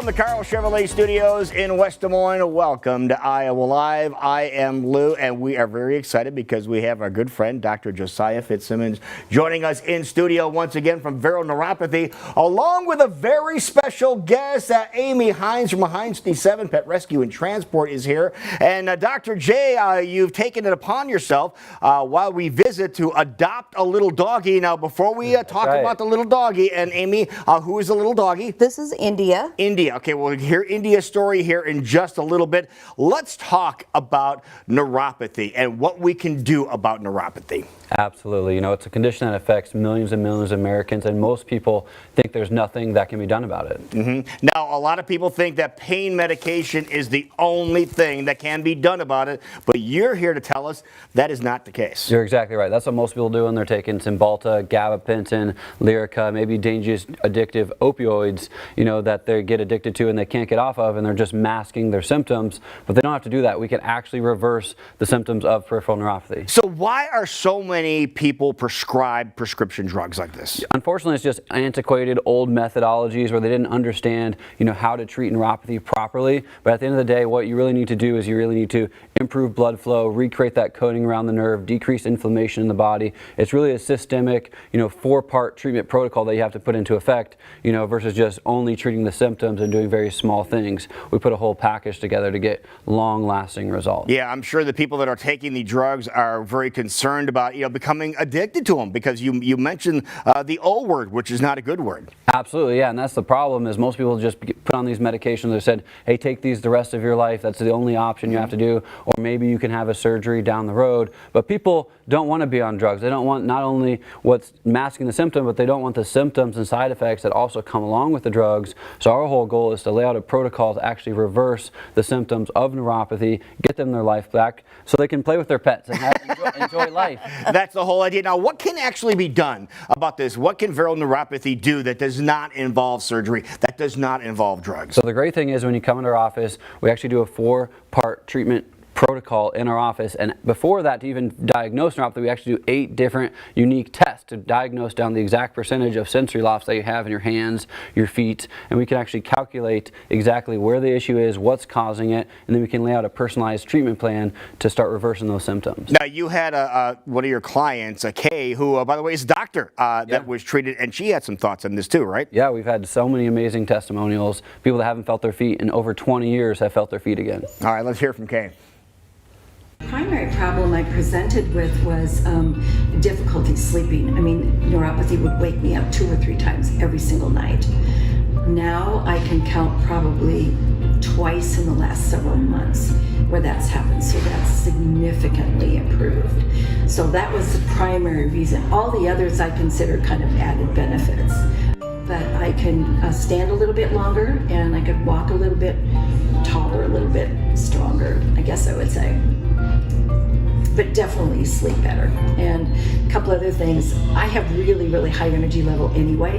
From the Carl Chevrolet Studios in West Des Moines, welcome to Iowa Live. I am Lou, and we are very excited because we have our good friend, Dr. Josiah Fitzsimmons, joining us in studio once again from Vero Neuropathy, along with a very special guest. Amy Hines from Hines 57 Pet Rescue and Transport is here. And Dr. J, you've taken it upon yourself while we visit to adopt a little doggy. Now, before we talk about the little doggy, and Amy, who is the little doggy? This is India. India. Okay, we'll hear India's story here in just a little bit. Let's talk about neuropathy and what we can do about neuropathy. Absolutely. You know, it's a condition that affects millions and millions of Americans, and most people think there's nothing that can be done about it. Now, a lot of people think that pain medication is the only thing that can be done about it, but you're here to tell us that is not the case. You're exactly right. That's what most people do when they're taking Cymbalta, gabapentin, Lyrica, maybe dangerous addictive opioids, you know, that they get addicted to and they can't get off of, and they're just masking their symptoms, but they don't have to do that. We can actually reverse the symptoms of peripheral neuropathy. So why are so many people prescribe prescription drugs like this? Unfortunately, it's just antiquated old methodologies where they didn't understand, you know, how to treat neuropathy properly. But at the end of the day, what you really need to do is you really need to improve blood flow, recreate that coating around the nerve, decrease inflammation in the body. It's really a systemic, you know, 4-part treatment protocol that you have to put into effect, you know, versus just only treating the symptoms and doing very small things. We put a whole package together to get long-lasting results. Yeah, I'm sure the people that are taking the drugs are very concerned about, you know, becoming addicted to them, because you mentioned the O word, which is not a good word. Absolutely, yeah, and that's the problem is most people just put on these medications. They said, hey, take these the rest of your life. That's the only option you have to do, or maybe you can have a surgery down the road. But people don't want to be on drugs. They don't want not only what's masking the symptom, but they don't want the symptoms and side effects that also come along with the drugs. So our whole goal is to lay out a protocol to actually reverse the symptoms of neuropathy, get them their life back so they can play with their pets and enjoy life. That's the whole idea. Now, what can actually be done about this? What can Vero Neuropathy do that does not involve surgery, that does not involve drugs? So the great thing is when you come into our office, we actually do a 4-part treatment protocol in our office, and before that, to even diagnose neuropathy, we actually do 8 different unique tests to diagnose down the exact percentage of sensory loss that you have in your hands, your feet, and we can actually calculate exactly where the issue is, what's causing it, and then we can lay out a personalized treatment plan to start reversing those symptoms. Now, you had one of your clients, Kay, who, by the way, is a doctor that was treated, and she had some thoughts on this too, right? Yeah, we've had so many amazing testimonials. People that haven't felt their feet in over 20 years have felt their feet again. All right, let's hear from Kay. The primary problem I presented with was difficulty sleeping. I mean, neuropathy would wake me up 2 or 3 times every single night. Now I can count probably twice in the last several months where that's happened, so that's significantly improved. So that was the primary reason. All the others I consider kind of added benefits. But I can stand a little bit longer, and I could walk a little bit taller, a little bit stronger, I guess I would say. But definitely sleep better. And a couple other things, I have really, really high energy level anyway,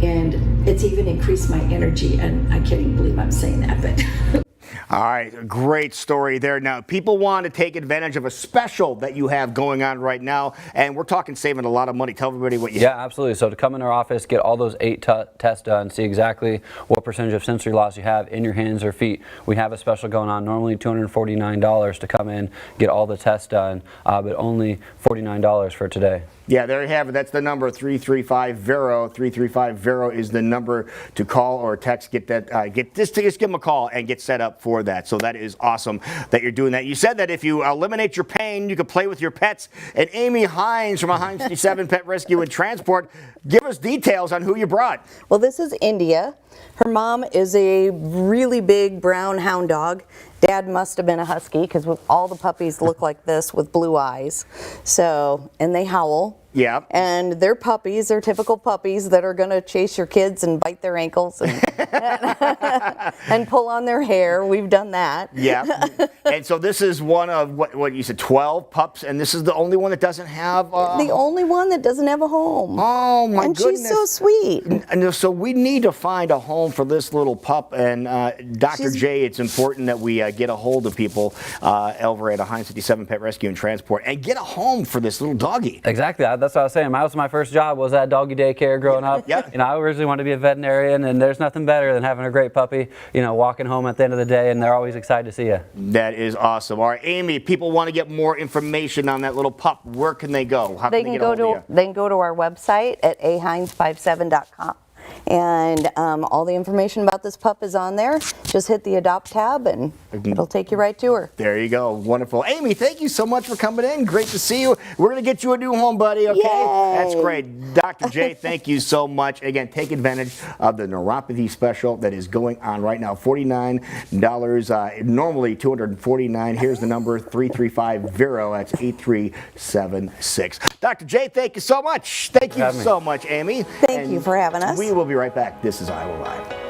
and it's even increased my energy, and I can't even believe I'm saying that, but All right, great story there. Now, people want to take advantage of a special that you have going on right now, and we're talking saving a lot of money. Tell everybody what you have. Yeah, absolutely. So to come in our office, get all those 8 tests done, see exactly what percentage of sensory loss you have in your hands or feet. We have a special going on, normally $249 to come in, get all the tests done, but only $49 for today. Yeah, there you have it. That's the number, 335-VERO. 335-VERO is the number to call or text. Get that. Just give them a call and get set up for that. So that is awesome that you're doing that. You said that if you eliminate your pain, you can play with your pets. And Amy Hines from Hines 57 Pet Rescue and Transport, give us details on who you brought. Well, this is India. Her mom is a really big brown hound dog. Dad must have been a husky because all the puppies look like this with blue eyes. So, and they howl. Yeah. And they're puppies. They're typical puppies that are going to chase your kids and bite their ankles and, and pull on their hair. We've done that. Yeah. And so this is one of, what you said, 12 pups, and this is the only one that doesn't have... the only one that doesn't have a home. Oh, my goodness. And she's so sweet. And so we need to find a home for this little pup. And Dr. J, it's important that we get a hold of people over at a Hines 57 Pet Rescue and Transport and get a home for this little doggy. Exactly. That's what I was saying. My first job was at doggy daycare growing up. Yeah. You know, I originally wanted to be a veterinarian, and there's nothing better than having a great puppy, you know, walking home at the end of the day, and they're always excited to see you. That is awesome. All right, Amy, people want to get more information on that little pup. Where can they go? How They can can get a hold of you? they can go to our website at ahines57.com. And all the information about this pup is on there. Just hit the Adopt tab and it'll take you right to her. There you go. Wonderful. Amy, thank you so much for coming in. Great to see you. We're going to get you a new home, buddy, okay? Yay. That's great. Dr. J, thank you so much. Again, take advantage of the neuropathy special that is going on right now. $49, normally $249. Here's the number, 335-VERO. That's 8376. Dr. J, thank you so much. Thank you so much, Amy. Thank you for having us. We will be right back. This is Iowa Live.